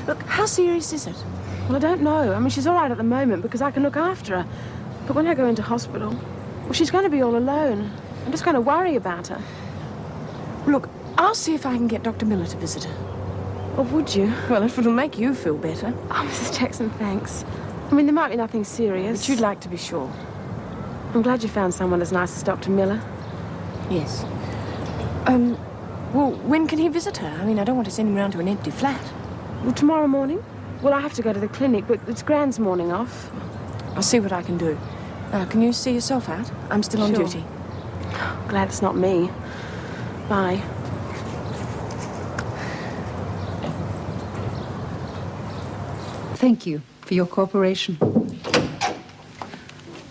Look, how serious is it? Well, I don't know. I mean, she's all right at the moment because I can look after her. But when I go into hospital, well, she's going to be all alone. I'm just going to worry about her. Look, I'll see if I can get Dr. Miller to visit her. Or would you? Well, if it'll make you feel better. Oh, Mrs. Jackson, thanks. I mean, there might be nothing serious. But you'd like to be sure. I'm glad you found someone as nice as Dr. Miller. Yes. Well, when can he visit her? I mean, I don't want to send him round to an empty flat. Well, tomorrow morning? Well, I have to go to the clinic, but it's Gran's morning off. I'll see what I can do. Can you see yourself out? I'm still on duty. Glad it's not me. Bye. Thank you for your cooperation.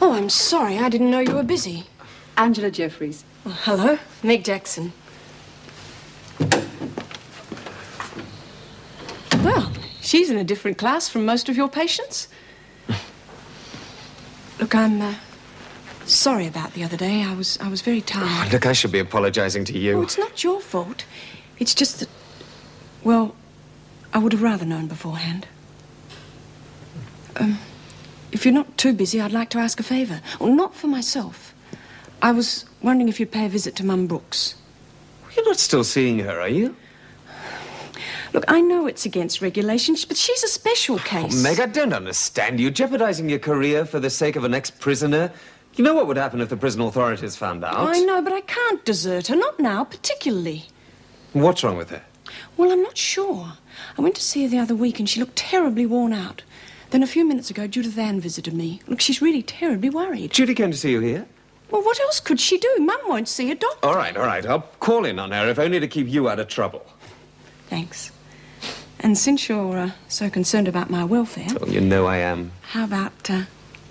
Oh, I'm sorry. I didn't know you were busy. Angela Jeffries. Well, hello. Meg Jackson. Well, she's in a different class from most of your patients. Look, I'm sorry about the other day. I was very tired. Oh, look, I should be apologizing to you. Oh, it's not your fault. It's just that, well, I would have rather known beforehand. If you're not too busy, I'd like to ask a favour. Well, not for myself. I was wondering if you'd pay a visit to Mum Brooks. You're not still seeing her, are you? Look, I know it's against regulations, but she's a special case. Oh, Meg, I don't understand you. Jeopardizing your career for the sake of an ex-prisoner. You know what would happen if the prison authorities found out? I know, but I can't desert her. Not now, particularly. What's wrong with her? Well, I'm not sure. I went to see her the other week and she looked terribly worn out. Then a few minutes ago, Judith Ann visited me. Look, she's really terribly worried. Judy came to see you here? Well, what else could she do? Mum won't see a doctor. All right. I'll call in on her, if only to keep you out of trouble. Thanks. And since you're so concerned about my welfare... Oh, you know I am. How about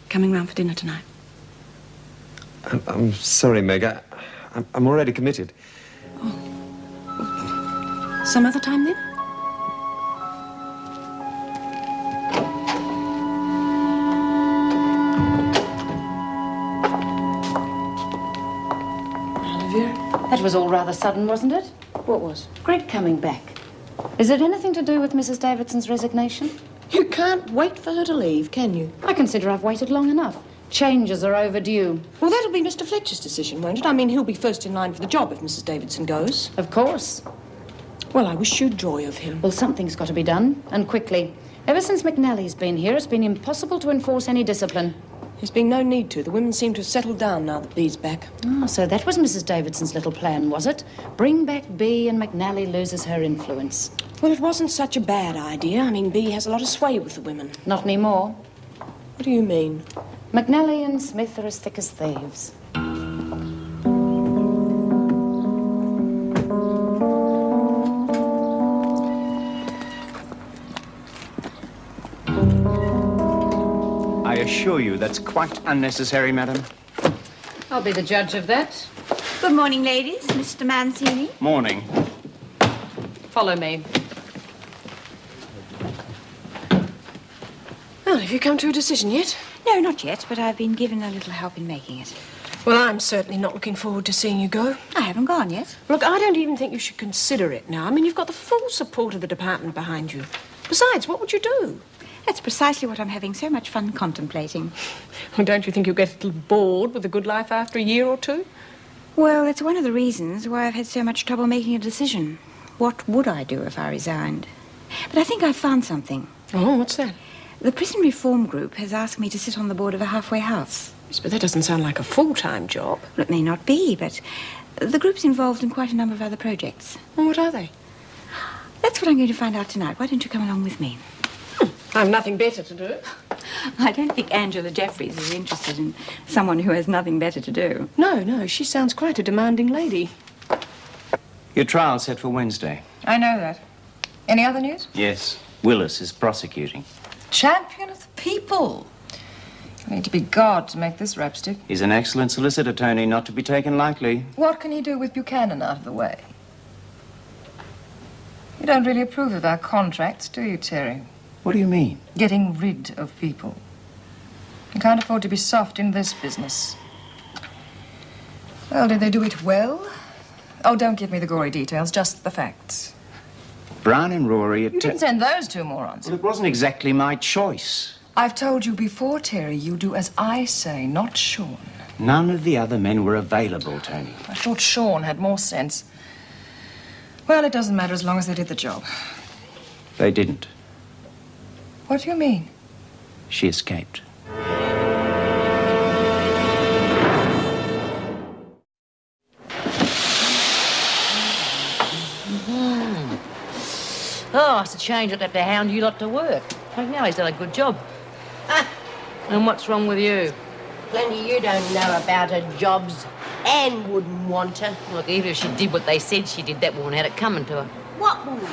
coming round for dinner tonight? I'm sorry, Meg. I'm already committed. Oh. Some other time, then? That was all rather sudden, wasn't it? What was? Greg coming back. Is it anything to do with Mrs. Davidson's resignation? You can't wait for her to leave, can you? I consider I've waited long enough. Changes are overdue. Well, that'll be Mr. Fletcher's decision, won't it? I mean, he'll be first in line for the job if Mrs. Davidson goes. Of course. Well, I wish you joy of him. Well, something's got to be done, and quickly. Ever since McNally's been here, it's been impossible to enforce any discipline. There's been no need to. The women seem to have settled down now that Bee's back. Oh, so that was Mrs. Davidson's little plan, was it? Bring back Bee and McNally loses her influence. Well, it wasn't such a bad idea. I mean, Bee has a lot of sway with the women. Not anymore. What do you mean? McNally and Smith are as thick as thieves. I assure you that's quite unnecessary, madam. I'll be the judge of that. Good morning, ladies. Mr. Mancini. Morning. Follow me. Well, have you come to a decision yet? No, not yet, but I've been given a little help in making it. Well, I'm certainly not looking forward to seeing you go. I haven't gone yet. Look, I don't even think you should consider it now. I mean, you've got the full support of the department behind you. Besides, what would you do? That's precisely what I'm having so much fun contemplating. Well, don't you think you'll get a little bored with the good life after a year or two? Well, it's one of the reasons why I've had so much trouble making a decision. What would I do if I resigned? But I think I've found something. Oh, what's that? The Prison Reform Group has asked me to sit on the board of a halfway house. Yes, but that doesn't sound like a full-time job. Well, it may not be, but the group's involved in quite a number of other projects. And what are they? That's what I'm going to find out tonight. Why don't you come along with me? I've nothing better to do. I don't think Angela Jeffries is interested in someone who has nothing better to do. No, she sounds quite a demanding lady. Your trial's set for Wednesday. I know that. Any other news? Yes. Willis is prosecuting. Champion of the people. You need to be God to make this rap stick. He's an excellent solicitor, Tony, not to be taken lightly. What can he do with Buchanan out of the way? You don't really approve of our contracts, do you, Terry? What do you mean? Getting rid of people. You can't afford to be soft in this business. Well, did they do it well? Oh, don't give me the gory details, just the facts. Brian and Rory... You didn't send those two morons. Well, it wasn't exactly my choice. I've told you before, Terry, you do as I say, not Sean. None of the other men were available, Tony. I thought Sean had more sense. Well, it doesn't matter as long as they did the job. They didn't. What do you mean? She escaped. Oh, it's a change. I'd have to hound you lot to work. McNally's done a good job. And what's wrong with you? Plenty you don't know about her jobs. Anne wouldn't want her. Look, even if she did what they said she did, that woman had it coming to her. What woman?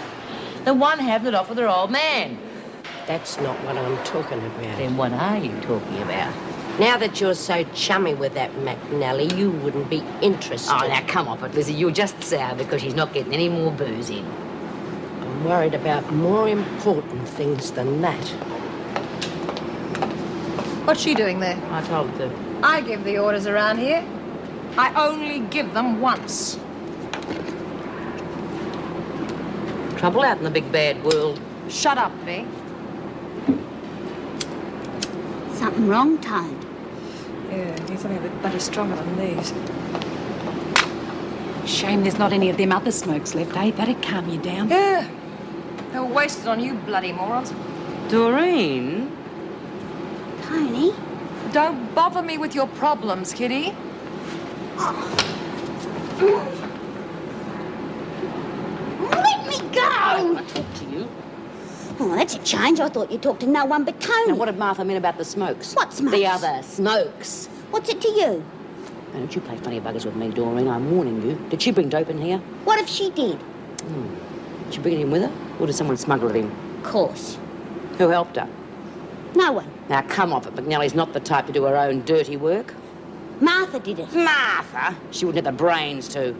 The one having it off with her old man. That's not what I'm talking about. Then what are you talking about? Now that you're so chummy with that McNally, you wouldn't be interested. Oh, now come off it, Lizzie. You're just sour because she's not getting any more booze in. I'm worried about more important things than that. What's she doing there? I told her to. I give the orders around here. I only give them once. Trouble out in the big bad world. Shut up, Bea. Something wrong, Toad? Yeah, need something a bit bloody stronger than these. Shame there's not any of them other smokes left, eh? That'd calm you down. Yeah. They were wasted on you bloody morons. Doreen? Tony? Don't bother me with your problems, kiddie. Let me go! I want to talk to you. Oh, that's a change. I thought you talked to no one but Tony. Now, what did Martha mean about the smokes? What smokes? The other smokes. What's it to you? Now, don't you play funny buggers with me, Doreen. I'm warning you. Did she bring dope in here? What if she did? Did she bring it in with her? Or did someone smuggle it in? Of course. Who helped her? No one. Now, come off it. McNally's not the type to do her own dirty work. Martha did it. Martha? She wouldn't have the brains to.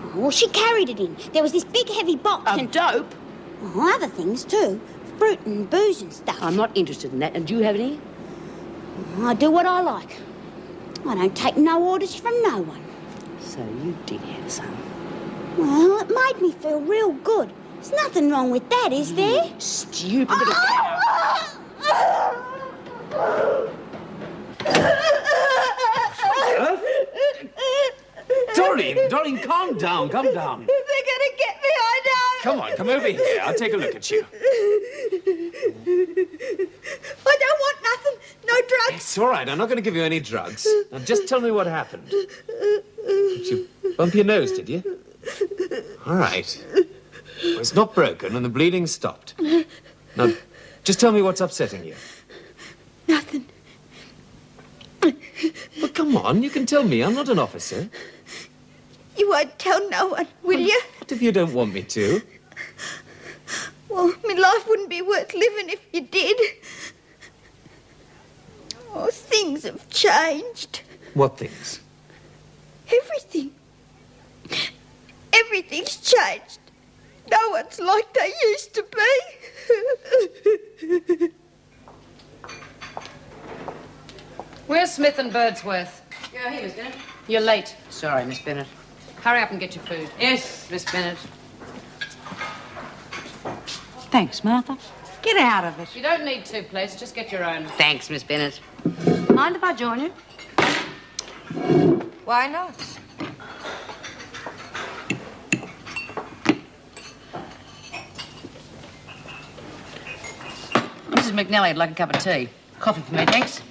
Oh, well, she carried it in. There was this big heavy box Of dope? Oh, other things too. Fruit and booze and stuff. I'm not interested in that. And do you have any? I do what I like. I don't take no orders from no one. So you did have some. Well, it made me feel real good. There's nothing wrong with that, is there? Stupid little... Doreen, calm down, calm down. They're gonna get me, I know. Come on, come over here. I'll take a look at you. I don't want nothing. No drugs. It's all right. I'm not going to give you any drugs. Now, just tell me what happened. Did you bump your nose, did you? All right. Well, it's not broken and the bleeding stopped. Now, just tell me what's upsetting you. Nothing. Well, come on. You can tell me. I'm not an officer. You won't tell no one, will you? What if you don't want me to? Well, my life wouldn't be worth living if you did. Oh, things have changed. What things? Everything. Everything's changed. No one's like they used to be. Where's Smith and Birdsworth? Yeah, here, Miss Bennett. You're late. Sorry, Miss Bennett. Hurry up and get your food. Yes, Miss Bennett. Thanks, Martha. Get out of it. You don't need two plates, just get your own. Thanks, Miss Bennett. Mind if I join you? Why not? Mrs. McNally would like a cup of tea. Coffee for me, thanks.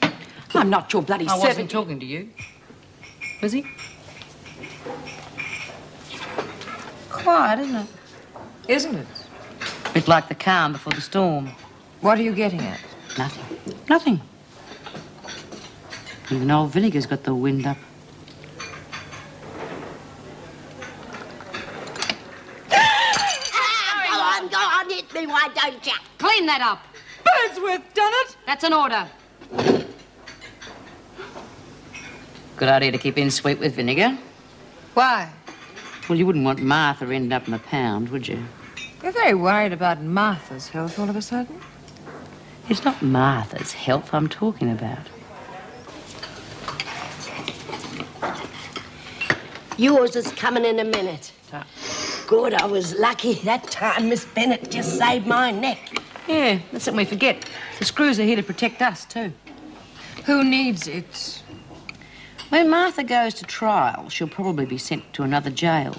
I'm not your bloody I servant. wasn't talking to you. Was he? Quiet, isn't it? Isn't it? Bit like the calm before the storm. What are you getting at? Nothing. Nothing. Even old Vinegar's got the wind up. Go on, hit me, why don't you? Clean that up. Birdsworth done it. That's an order. Good idea to keep in sweet with vinegar. Why? Well, you wouldn't want Martha ending up in the pound, would you? You're very worried about Martha's health all of a sudden. It's not Martha's health I'm talking about. Yours is coming in a minute. Good, I was lucky. That time Miss Bennett just saved my neck. Yeah, that's something we forget. The screws are here to protect us, too. Who needs it? When Martha goes to trial, she'll probably be sent to another jail.